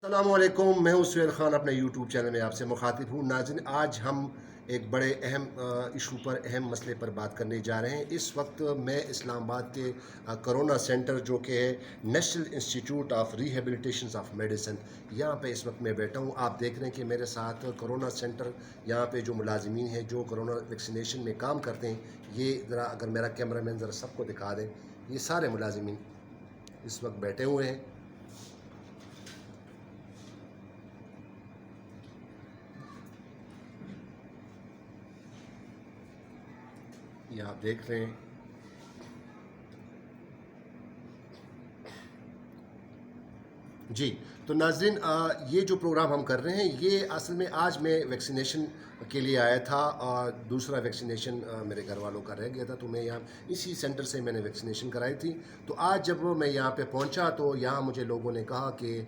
السلام علیکم، میں ہوں سہیل خان، اپنے یوٹیوب چینل میں آپ سے مخاطب ہوں۔ ناظرین، آج ہم ایک بڑے اہم ایشو پر، اہم مسئلے پر بات کرنے جا رہے ہیں۔ اس وقت میں اسلام آباد کے کرونا سینٹر، جو کہ ہے national institute of rehabilitation of medicine, یہاں پہ اس وقت میں بیٹھا ہوں۔ آپ دیکھ رہے ہیں کہ میرے ساتھ کرونا سینٹر، یہاں پہ جو ملازمین ہیں جو کرونا ویکسینیشن میں کام کرتے ہیں، یہ ذرا اگر میرا کیمرہ مین ذرا سب کو دکھا دیں، یہ سارے ملازمین اس وقت بیٹھے ہوئے ہیں۔ یہ آپ دیکھ رہے ہیں۔ جی، تو ناظرین، یہ جو پروگرام ہم کر رہے ہیں، یہ اصل میں آج میں ویکسینیشن کے لیے آیا تھا، اور دوسرا ویکسینیشن میرے گھر والوں کا رہ گیا تھا، تو میں یہاں اسی سینٹر سے میں نے ویکسینیشن کرائی تھی۔ تو آج جب میں یہاں پہ پہنچا تو یہاں مجھے لوگوں نے کہا کہ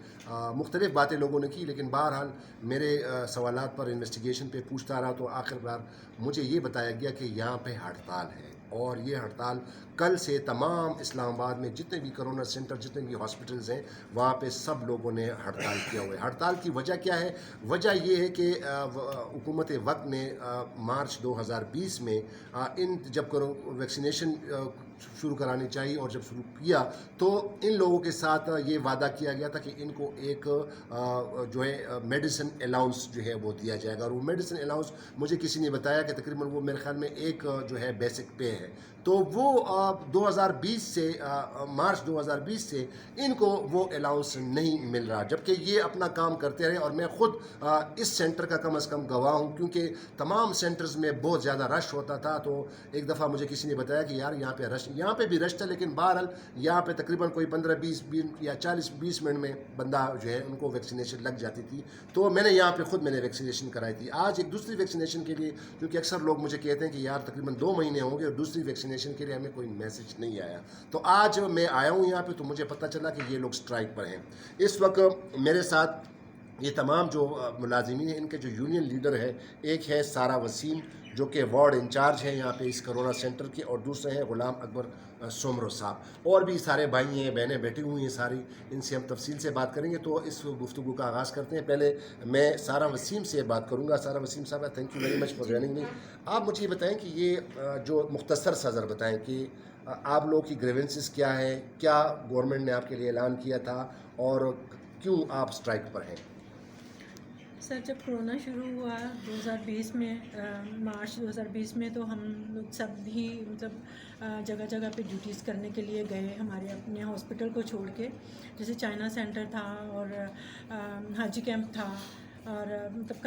مختلف باتیں لوگوں نے کی، لیکن بہرحال میرے سوالات پر انویسٹیگیشن پہ پوچھتا رہا، تو آخر کار مجھے یہ بتایا گیا کہ یہاں پہ ہڑتال ہے، اور یہ ہڑتال کل سے تمام اسلام آباد میں جتنے بھی کرونا سینٹر، جتنے بھی ہاسپٹلز ہیں، وہاں پہ سب لوگوں نے ہڑتال کیا ہوا ہے۔ ہڑتال کی وجہ کیا ہے؟ وجہ یہ ہے کہ حکومت وقت نے مارچ 2020 میں جب ویکسینیشن شروع کرانی چاہیے، اور جب شروع کیا تو ان لوگوں کے ساتھ یہ وعدہ کیا گیا تھا کہ ان کو ایک جو ہے میڈیسن الاؤنس جو ہے وہ دیا جائے گا، اور وہ میڈیسن الاؤنس مجھے کسی نے بتایا کہ تقریباً وہ میرے خیال میں ایک جو ہے بیسک پے ہے۔ تو وہ 2020 سے مارچ 2020 سے ان کو وہ الاؤنس نہیں مل رہا، جبکہ یہ اپنا کام کرتے رہے، اور میں خود اس سینٹر کا کم از کم گواہ ہوں، کیونکہ تمام سینٹرز میں بہت زیادہ رش ہوتا تھا۔ تو ایک دفعہ مجھے کسی نے بتایا کہ یار یہاں پہ بھی رش تھا، لیکن بہرحال یہاں پہ تقریباً کوئی 15-20 یا 40-20 منٹ میں بندہ جو ہے ان کو ویکسینیشن لگ جاتی تھی۔ تو میں نے یہاں پہ خود ویکسینیشن کرائی تھی۔ آج ایک دوسری ویکسینیشن کے لیے، کیونکہ اکثر لوگ مجھے کہتے ہیں کہ یار تقریباً 2 مہینے ہوں گے اور دوسری ویکسینیشن کے لیے ہمیں کوئی میسج نہیں آیا، تو آج میں آیا ہوں یہاں پہ، تو مجھے پتہ چلا کہ یہ لوگ سٹرائک پر ہیں۔ اس وقت میرے ساتھ یہ تمام جو ملازمین ہیں، ان کے جو یونین لیڈر ہے، ایک ہے سارہ وسیم، جو کہ وارڈ انچارج ہیں یہاں پہ اس کرونا سینٹر کے، اور دوسرے ہیں غلام اکبر سومرو صاحب، اور بھی سارے بھائی ہیں، بہنیں بیٹھی ہوئی ہیں ساری، ان سے ہم تفصیل سے بات کریں گے۔ تو اس گفتگو کا آغاز کرتے ہیں۔ پہلے میں سارہ وسیم سے بات کروں گا۔ Sara Wasim sahab, thank you very much for joining me. آپ مجھے یہ بتائیں کہ یہ جو مختصر سا ذرا بتائیں کہ آپ لوگوں کی گریونسز کیا ہے، کیا گورنمنٹ نے آپ کے لیے اعلان کیا تھا، اور کیوں آپ سٹرائک پر ہیں؟ سر، جب کرونا شروع ہوا 2020 میں، مارچ 2020 میں، تو ہم لوگ سب بھی مطلب جگہ جگہ پہ ڈیوٹیز کرنے کے لیے گئے، ہمارے اپنے ہاسپٹل کو چھوڑ کے، جیسے چائنا سینٹر تھا، اور حاجی کیمپ تھا، اور مطلب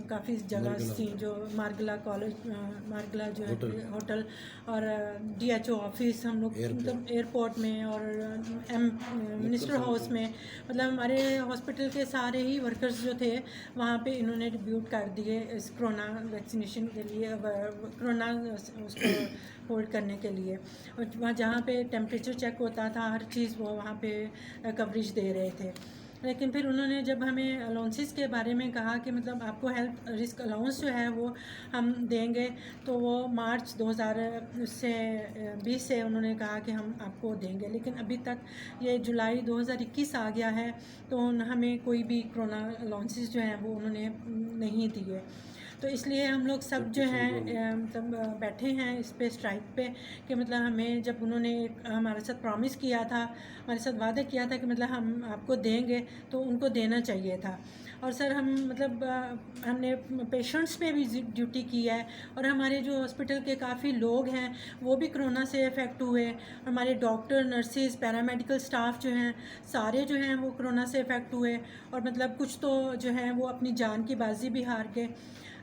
کافی جگہ تھیں، جو مارگلا کالج، مارگلا جو ہے ہوٹل، اور ڈی ایچ او آفس، ہم لوگ مطلب ایئرپورٹ میں، اور منسٹر ہاؤس میں، مطلب ہمارے ہاسپٹل کے سارے ہی ورکرز جو تھے وہاں پہ انہوں نے ڈیبیوٹ کر دیے اس کرونا ویکسینیشن کے لیے، کرونا اس کو ہولڈ کرنے کے لیے، وہاں جہاں پہ ٹیمپریچر چیک ہوتا تھا، ہر چیز وہ وہاں پہ کوریج دے رہے تھے۔ لیکن پھر انہوں نے جب ہمیں الاؤنسز کے بارے میں کہا کہ مطلب آپ کو ہیلتھ رسک الاؤنس جو ہے وہ ہم دیں گے، تو وہ مارچ 2020 سے انہوں نے کہا کہ ہم آپ کو دیں گے، لیکن ابھی تک یہ جولائی 2021 آ گیا ہے، تو ہمیں کوئی بھی کرونا الاؤنسز جو ہیں وہ انہوں نے نہیں دیے۔ تو اس لیے ہم لوگ سب جو ہیں مطلب بیٹھے ہیں اس پہ اسٹرائک پہ، کہ مطلب ہمیں جب انہوں نے ہمارے ساتھ پرومس کیا تھا، ہمارے ساتھ وعدہ کیا تھا کہ مطلب ہم آپ کو دیں گے، تو ان کو دینا چاہیے تھا۔ اور سر، ہم مطلب ہم نے پیشنٹس پہ بھی ڈیوٹی کی ہے، اور ہمارے جو ہاسپٹل کے کافی لوگ ہیں وہ بھی کرونا سے افیکٹ ہوئے، ہمارے ڈاکٹر، نرسز، پیرامیڈیکل سٹاف جو ہیں سارے جو ہیں وہ کرونا سے افیکٹ ہوئے، اور مطلب کچھ تو جو ہیں وہ اپنی جان کی بازی بھی ہار کے۔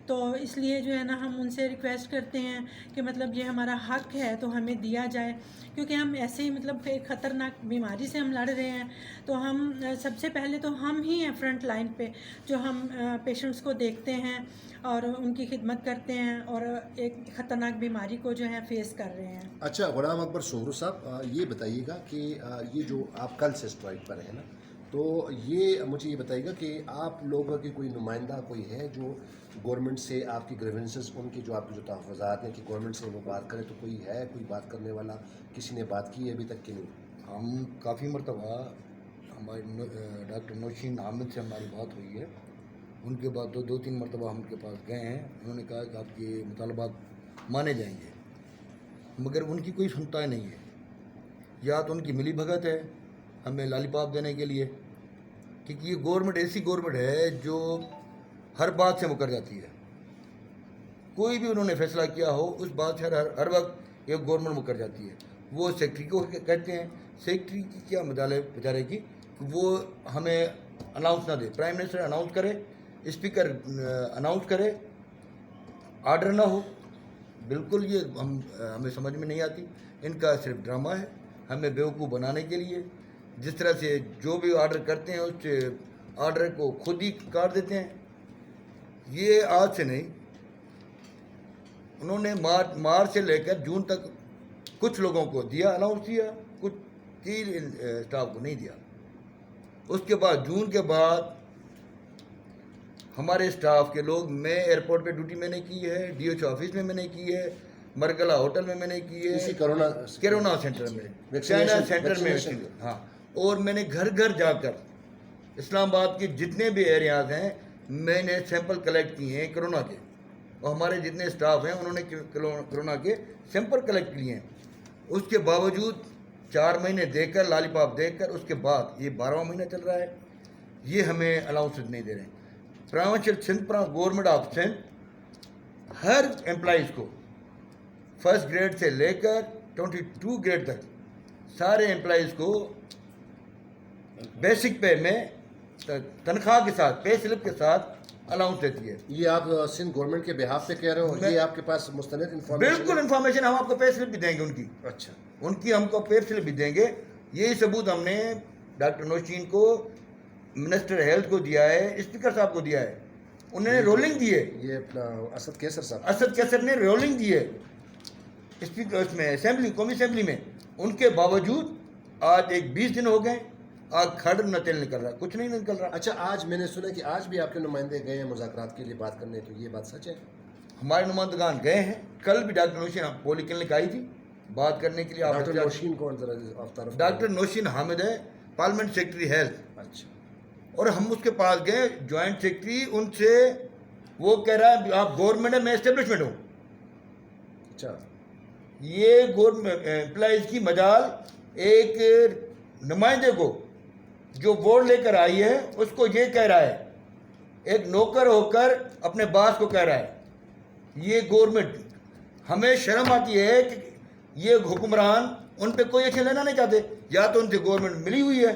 تو اس لیے جو ہے نا، ہم ان سے ریکویسٹ کرتے ہیں کہ مطلب یہ ہمارا حق ہے تو ہمیں دیا جائے، کیونکہ ہم ایسے ہی مطلب ایک خطرناک بیماری سے ہم لڑ رہے ہیں، تو ہم سب سے پہلے تو ہم ہی ہیں فرنٹ لائن پہ، جو ہم پیشنٹس کو دیکھتے ہیں اور ان کی خدمت کرتے ہیں، اور ایک خطرناک بیماری کو جو ہے فیس کر رہے ہیں۔ اچھا، غلام اکبر سومرو صاحب، یہ بتائیے گا کہ یہ جو آپ کل سے اسٹرائک پر ہیں نا، تو یہ مجھے یہ بتائیے گا کہ آپ لوگوں کی کوئی نمائندہ کوئی ہے جو گورنمنٹ سے آپ کی گریونسز، ان کی جو آپ کے جو تحفظات ہیں، کہ گورنمنٹ سے وہ بات کرے، تو کوئی ہے، کوئی بات کرنے والا، کسی نے بات کی ہے ابھی تک کہ نہیں؟ ہم کافی مرتبہ ہماری ڈاکٹر نوشین حامد سے ہماری بات ہوئی ہے. ان کے بعد دو تین مرتبہ ہم ان کے پاس گئے ہیں. انہوں نے کہا کہ آپ کے مطالبات مانے جائیں گے, مگر ان کی کوئی سنتا نہیں ہے. یا تو ان کی ملی بھگت ہے ہمیں لالی پاپ دینے کے لیے, کیونکہ یہ گورنمنٹ ایسی گورنمنٹ ہے جو ہر بات سے مکر جاتی ہے. کوئی بھی انہوں نے فیصلہ کیا ہو اس بات سے ہر وقت ایک گورنمنٹ مکر جاتی ہے. وہ سیکٹری کو کہتے ہیں, سیکٹری کی کیا مدال ہے بیچارے کی کہ وہ ہمیں اناؤنس نہ دے. پرائم منسٹر اناؤنس کرے, اسپیکر اناؤنس کرے, آرڈر نہ ہو. بالکل یہ ہمیں سمجھ میں نہیں آتی. ان کا صرف ڈرامہ ہے ہمیں بیوقوف بنانے کے لیے. جس طرح سے جو بھی آرڈر کرتے ہیں اس آرڈر کو خود ہی کاٹ دیتے ہیں. یہ آج سے نہیں, انہوں نے مارچ سے لے کر جون تک کچھ لوگوں کو دیا, اناؤنس کیا, کچھ کی اسٹاف کو نہیں دیا. اس کے بعد جون کے بعد ہمارے اسٹاف کے لوگ, میں ایئرپورٹ پہ ڈیوٹی میں نے کی ہے, ڈی ایچ آفس میں نے کی ہے, مرگلا ہوٹل میں نے کی ہے, اسی کرونا سینٹر میں, چائنا سینٹر میں, ہاں. اور میں نے گھر گھر جا کر اسلام آباد کے جتنے بھی ایریاز ہیں میں نے سیمپل کلیکٹ کیے ہیں کرونا کے. اور ہمارے جتنے اسٹاف ہیں انہوں نے کرونا کے سیمپل کلیکٹ کیے ہیں. اس کے باوجود 4 مہینے دے کر, لالی پاپ دے کر, اس کے بعد یہ 12واں مہینہ چل رہا ہے, یہ ہمیں الاؤنس نہیں دے رہے ہیں. Provincial Sindh government of Sindh Hare employees کو فرسٹ گریڈ سے لے کر 22 گریڈ تک سارے امپلائیز کو بیسک پے میں تنخواہ کے ساتھ, پے سلپ کے ساتھ الاؤنس دیتی ہے. یہ آپ سندھ گورنمنٹ کے بہاف پہ کہہ رہے ہو, یہ آپ کے پاس مستند انفارمیشن؟ بالکل انفارمیشن, ہم آپ کو پے سلپ بھی دیں گے ان کی. اچھا, ان کی ہم کو پے سلپ بھی دیں گے. یہی ثبوت ہم نے ڈاکٹر نوشین کو, منسٹر ہیلتھ کو دیا ہے, اسپیکر صاحب کو دیا ہے. انہوں نے رولنگ دی ہے. یہ اپنا اسد کیسر صاحب, اسد کیسر نے رولنگ دی ہے اسپیکر اس میں اسمبلی, قومی اسمبلی میں. ان کے باوجود آج 20 دن ہو گئے, آج کھڑ نہ تیل نکل رہا, کچھ نہیں نکل رہا. اچھا, آج میں نے سنا کہ آج بھی آپ کے نمائندے گئے ہیں مذاکرات کے لیے بات کرنے, تو یہ بات سچ ہے؟ ہمارے نمائندگان گئے ہیں. کل بھی ڈاکٹر نوشین پولی کلینک آئی تھی بات کرنے کے لیے. ڈاکٹر نوشین کون ذرا؟ ڈاکٹر نوشین حامد ہے, پارلیمنٹ سیکرٹری ہیلتھ. اچھا, اور ہم اس کے پاس گئے, جوائنٹ سیکرٹری, ان سے وہ کہہ رہا ہے آپ گورنمنٹ ہے, میں اسٹیبلشمنٹ ہوں. اچھا, یہ گورنمنٹ امپلائیز کی مجال ایک نمائندے کو جو ووٹ لے کر آئی ہے اس کو یہ کہہ رہا ہے, ایک نوکر ہو کر اپنے باس کو کہہ رہا ہے. یہ گورنمنٹ, ہمیں شرم آتی ہے کہ یہ حکمران ان پہ کوئی ایکشن لینا نہیں چاہتے. یا تو ان سے گورنمنٹ ملی ہوئی ہے,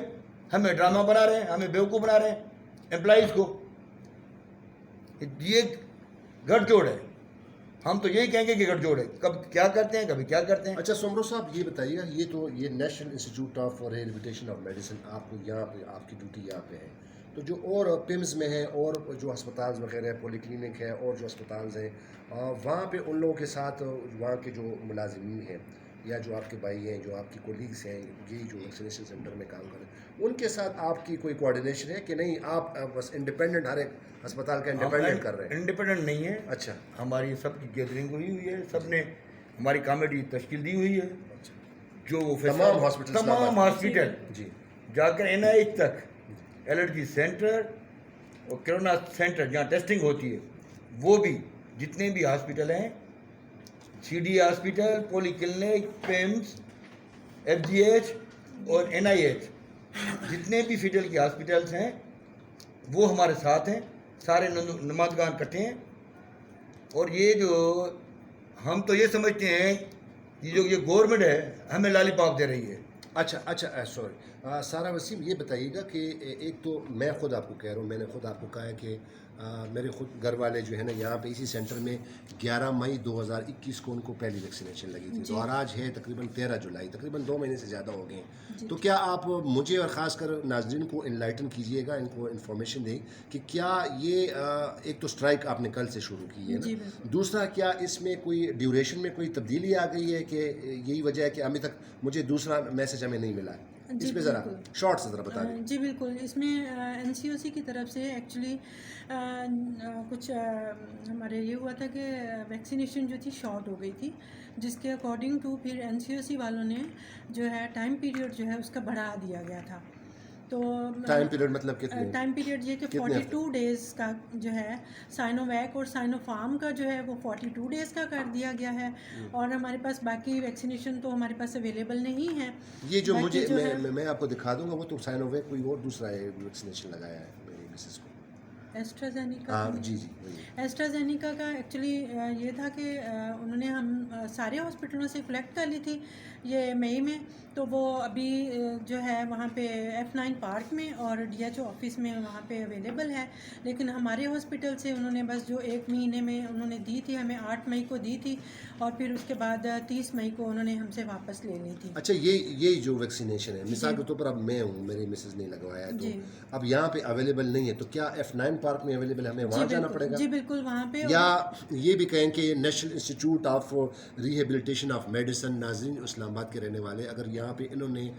ہمیں ڈرامہ بنا رہے ہیں, ہمیں بیوقوف بنا رہے ہیں امپلائیز کو. یہ گٹھ جوڑ ہے. ہم تو یہی کہیں گے کہ گٹھ جوڑ ہے, کب کیا کرتے ہیں کبھی کیا کرتے ہیں. اچھا سومرو صاحب, یہ بتائیے گا, یہ national institute of rehabilitation of medicine, آپ کو یہاں پہ آپ کی ڈیوٹی یہاں پہ ہے, تو جو اور پمز میں ہیں اور جو ہسپتال وغیرہ ہے, پولی کلینک ہے اور جو ہسپتالز ہیں, وہاں پہ ان لوگوں کے ساتھ وہاں کے جو ملازمین ہیں یا جو آپ کے بھائی ہیں, جو آپ کی کولیگس ہیں, یہی جو ویکسینیشن سینٹر میں کام کر رہے ہیں, ان کے ساتھ آپ کی کوئی کوآرڈینیشن ہے کہ نہیں, آپ بس انڈیپینڈنٹ ہر ایک ہسپتال کا انڈیپینڈنٹ کر رہے ہیں؟ انڈیپینڈنٹ نہیں ہے. اچھا, ہماری سب کی گیدرنگ ہوئی ہے, سب نے ہماری کمیٹی تشکیل دی ہوئی ہے. جو وہ تمام ہاسپٹل جی جا کر NIH تک, الرجی سینٹر اور کرونا سینٹر جہاں ٹیسٹنگ ہوتی ہے, وہ بھی جتنے بھی ہاسپٹل ہیں, CD ہاسپٹل, پولی کلینک, پیمز, FGH اور NIH, جتنے بھی فیڈرل کی ہاسپٹلس ہیں وہ ہمارے ساتھ ہیں. سارے نمائندگان کٹھے ہیں. اور یہ جو ہم تو یہ سمجھتے ہیں یہ گورنمنٹ ہے ہمیں لالی پاپ دے رہی ہے. اچھا سوری سارا وسیم, یہ بتائیے گا کہ ایک تو میں خود آپ کو کہہ رہا ہوں, میں نے خود آپ کو کہا ہے کہ میرے خود گھر والے جو ہے نا یہاں پہ اسی سینٹر میں 11 مئی 2021 کو ان کو پہلی ویکسینیشن لگی تھی, تو اور آج ہے تقریباً 13 جولائی, تقریباً 2 مہینے سے زیادہ ہو گئے ہیں. تو کیا آپ مجھے اور خاص کر ناظرین کو انلائٹن کیجئے گا, ان کو انفارمیشن دیں کہ کیا یہ ایک تو اسٹرائک آپ نے کل سے شروع کی ہے نا, دوسرا کیا اس میں کوئی ڈیوریشن میں کوئی تبدیلی آ گئی ہے کہ یہی وجہ ہے کہ ابھی تک مجھے دوسرا میسج ہمیں نہیں ملا ہے؟ اس پہ ذرا شارٹ سے ذرا بتا دیں. جی بالکل, اس میں NCOC کی طرف سے ایکچولی کچھ ہمارے یہ ہوا تھا کہ ویکسینیشن جو تھی شارٹ ہو گئی تھی, جس کے اکارڈنگ ٹو پھر NCOC والوں نے جو ہے ٹائم پیریڈ جو ہے اس کا بڑھا دیا گیا تھا. تو ٹائم پیریڈ مطلب کتنے؟ ٹائم پیریڈ یہ کہ 42 ڈیز کا جو ہے سائنو ویک اور سائنو فارم کا جو ہے وہ 42 ڈیز کا کر دیا گیا ہے، اور ہمارے پاس باقی ویکسینیشن تو ہمارے پاس اویلیبل نہیں ہے. یہ جو مجھے میں آپ کو دکھا دوں گا وہ تو سائنو ویک کوئی اور دوسرا ہے ویکسینیشن لگایا ہے میری مسز کو. ایسٹرازینیکا. جی جی ایسٹرازینیکا کا ایکچولی یہ تھا کہ انہوں نے ہم سارے ہاسپٹلوں سے کلیکٹ کر لی تھی یہ مئی میں، تو وہ ابھی جو ہے وہاں پہ F9 پارک میں اور DHO آفس میں وہاں پہ اویلیبل ہے، لیکن ہمارے ہاسپٹل سے انہوں نے بس جو 1 مہینے میں انہوں نے دی تھی ہمیں 8 مئی کو دی تھی، اور پھر اس کے بعد 30 مئی کو انہوں نے ہم سے واپس لے لی تھی. اچھا یہ جو ویکسینیشن ہے مثال کے طور پر اب میں ہوں، میری مسز نے لگوایا ہے، تو اب یہاں پہ اویلیبل نہیں ہے، تو کیا F9 پارک میں اویلیبل ہے، ہمیں وہاں جانا پڑے گا؟ جی بالکل وہاں پہ. یا یہ بھی کہیں کہ national institute of rehabilitation of medicine, ناظرین اسلام آباد کے رہنے والے، اگر یہاں پہ انہوں نے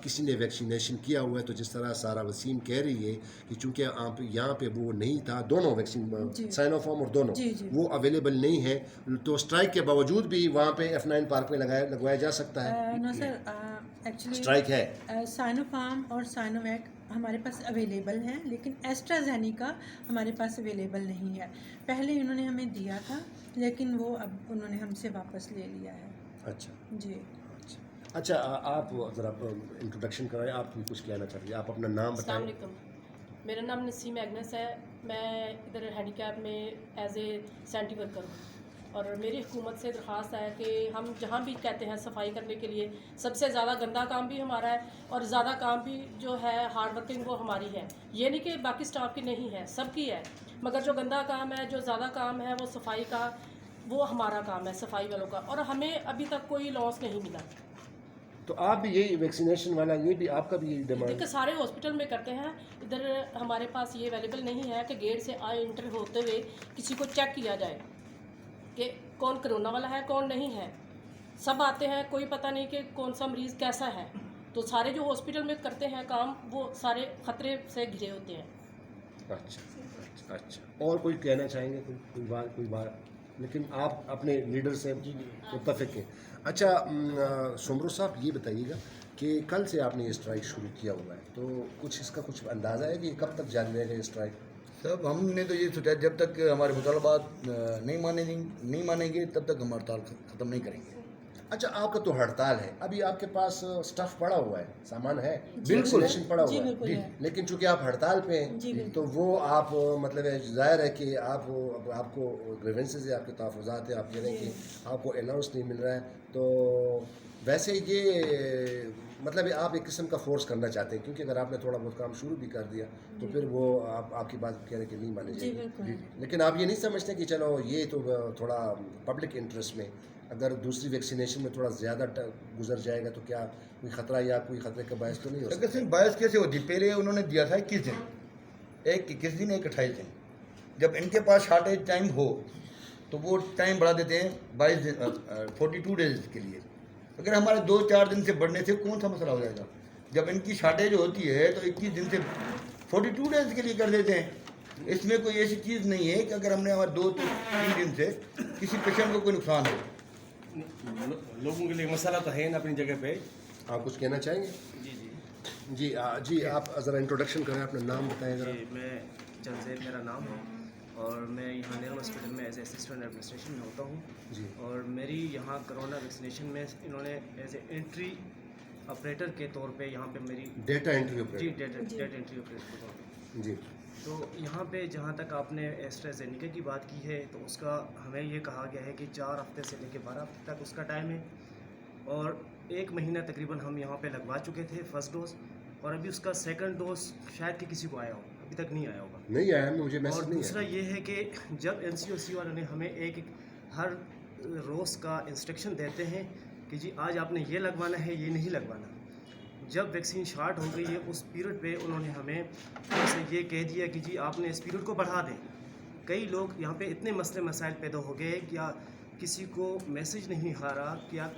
کسی نے ویکسینیشن کیا ہوا ہے، تو جس طرح سارا وسیم کہہ رہی ہے کہ چونکہ آپ یہاں پہ وہ نہیں تھا، دونوں ویکسین سائنو فارم اور دونوں وہ اویلیبل نہیں ہے، تو اسٹرائک کے باوجود بھی وہاں پہ F9 پارک میں لگوایا جا سکتا ہے؟ نو سر، ایکچولی اسٹرائک ہے. سائنو فارم اور سائنو ویک ہمارے پاس اویلیبل ہیں، لیکن ایسٹرازینیکا ہمارے پاس اویلیبل نہیں ہے. پہلے انہوں نے ہمیں دیا تھا، لیکن وہ اب انہوں نے ہم سے واپس لے لیا ہے. اچھا جی اچھا، آپ ذرا انٹروڈکشن کرائیں، آپ کچھ کہنا چاہیے، آپ اپنا نام بتائیں. السلام علیکم، میرا نام نسیم ایگنس ہے، میں ادھر ہینڈی کیپ میں ایز اے سینٹی ورکر ہوں، اور میری حکومت سے درخواست ہے کہ ہم جہاں بھی کہتے ہیں صفائی کرنے کے لیے، سب سے زیادہ گندا کام بھی ہمارا ہے اور زیادہ کام بھی جو ہے ہارڈ ورکنگ وہ ہماری ہے. یہ نہیں کہ باقی سٹاف کی نہیں ہے، سب کی ہے، مگر جو گندا کام ہے، جو زیادہ کام ہے وہ صفائی کا، وہ ہمارا کام ہے صفائی والوں کا، اور ہمیں ابھی تک کوئی لاس نہیں ملا. تو آپ بھی یہی ویکسینیشن والا، یہ بھی آپ کا بھی یہی ڈیمانڈ؟ دیکھیں سارے ہاسپٹل میں کرتے ہیں، ادھر ہمارے پاس یہ اویلیبل نہیں ہے کہ گیٹ سے انٹر ہوتے ہوئے کسی کو چیک کیا جائے کہ کون کرونا والا ہے کون نہیں ہے. سب آتے ہیں، کوئی پتہ نہیں کہ کون سا مریض کیسا ہے. تو سارے جو ہاسپٹل میں کرتے ہیں کام وہ سارے خطرے سے گھرے ہوتے ہیں. اچھا اچھا، اور کوئی کہنا چاہیں گے؟ کوئی بات لیکن آپ اپنے لیڈر سے متفق ہیں. اچھا سمرو صاحب، یہ بتائیے گا کہ کل سے آپ نے یہ اسٹرائک شروع کیا ہوا ہے، تو کچھ اس کا کچھ اندازہ ہے کہ کب تک جاری رہے گا یہ اسٹرائک؟ صاحب ہم نے تو یہ سوچا جب تک ہمارے مطالبات نہیں مانیں گے تب تک ہم ہڑتال ختم نہیں کریں گے. اچھا، آپ کا تو ہڑتال ہے، ابھی آپ کے پاس اسٹف پڑا ہوا ہے، سامان ہے، بالکل پڑا ہوا ہے، لیکن چونکہ آپ ہڑتال پہ ہیں تو وہ آپ مطلب ظاہر ہے کہ آپ کو گریونسز ہے، آپ کے تحفظات ہیں، آپ کہہ رہے ہیں کہ آپ کو الاؤنس نہیں مل رہا ہے. تو ویسے یہ مطلب آپ ایک قسم کا فورس کرنا چاہتے ہیں، کیونکہ اگر آپ نے تھوڑا بہت کام شروع بھی کر دیا تو پھر وہ آپ کی بات کہہ رہے ہیں کہ نہیں مانے جائے گی. لیکن آپ یہ نہیں سمجھتے کہ چلو یہ تو تھوڑا پبلک انٹرسٹ میں اگر دوسری ویکسینیشن میں تھوڑا زیادہ گزر جائے گا تو کیا کوئی خطرہ یا کوئی خطرے کا باعث تو نہیں ہو سکتا؟ باعث کیسے ہوتی؟ پہلے انہوں نے دیا تھا 21 دن، ایک 21 دن، ایک 28 دن. جب ان کے پاس شارٹیج ٹائم ہو تو وہ ٹائم بڑھا دیتے ہیں 22 دن 42 ڈیز کے لیے. اگر ہمارے 2-4 دن سے بڑھنے سے کون سا مسئلہ ہو جائے گا؟ جب ان کی شارٹیج ہوتی ہے تو 21 دن سے 42 ڈیز کے لیے کر دیتے ہیں. اس میں کوئی ایسی چیز نہیں ہے کہ اگر ہم نے ہمارے 2-3 دن سے کسی پیشنٹ کو کوئی نقصان ہو. لوگوں کے لیے مسئلہ تو ہے نا اپنی جگہ پہ. آپ کچھ کہنا چاہیں گے؟ جی آپ ذرا انٹروڈکشن کریں، اپنا نام بتائیں ذرا. میں جنزید میرا نام ہے، اور میں یہاں نیرو ہاسپٹل میں ایز اے اسسٹنٹ ایڈمنسٹریشن میں ہوتا ہوں. جی، اور میری یہاں کرونا ویکسینیشن میں انہوں نے ایز اے انٹری آپریٹر کے طور پہ یہاں پہ میری data entry data entry operator کے طور پہ. جی، تو یہاں پہ جہاں تک آپ نے ایسٹرازینیکا کی بات کی ہے تو اس کا ہمیں یہ کہا گیا ہے کہ 4 ہفتے سے لے کے 12 ہفتے تک اس کا ٹائم ہے، اور 1 مہینہ تقریباً ہم یہاں پہ لگوا چکے تھے فرسٹ ڈوز، اور ابھی اس کا سیکنڈ ڈوز شاید کہ کسی کو آیا ہو، ابھی تک نہیں آیا ہوگا. نہیں آیا، مجھے میسج اور نہیں دوسرا آیا. یہ ہے کہ جب NCOC والوں نے ہمیں ایک ہر روز کا انسٹرکشن دیتے ہیں کہ جی آج آپ نے یہ لگوانا ہے، یہ نہیں لگوانا. جب ویکسین شارٹ ہو گئی ہے اس پیریڈ پہ انہوں نے ہمیں جیسے یہ کہہ دیا کہ جی آپ نے اس پیریڈ کو بڑھا دیں. کئی لوگ یہاں پہ اتنے مسئلے مسائل پیدا ہو گئے کہ کسی کو میسج نہیں آ رہا کہ آپ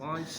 5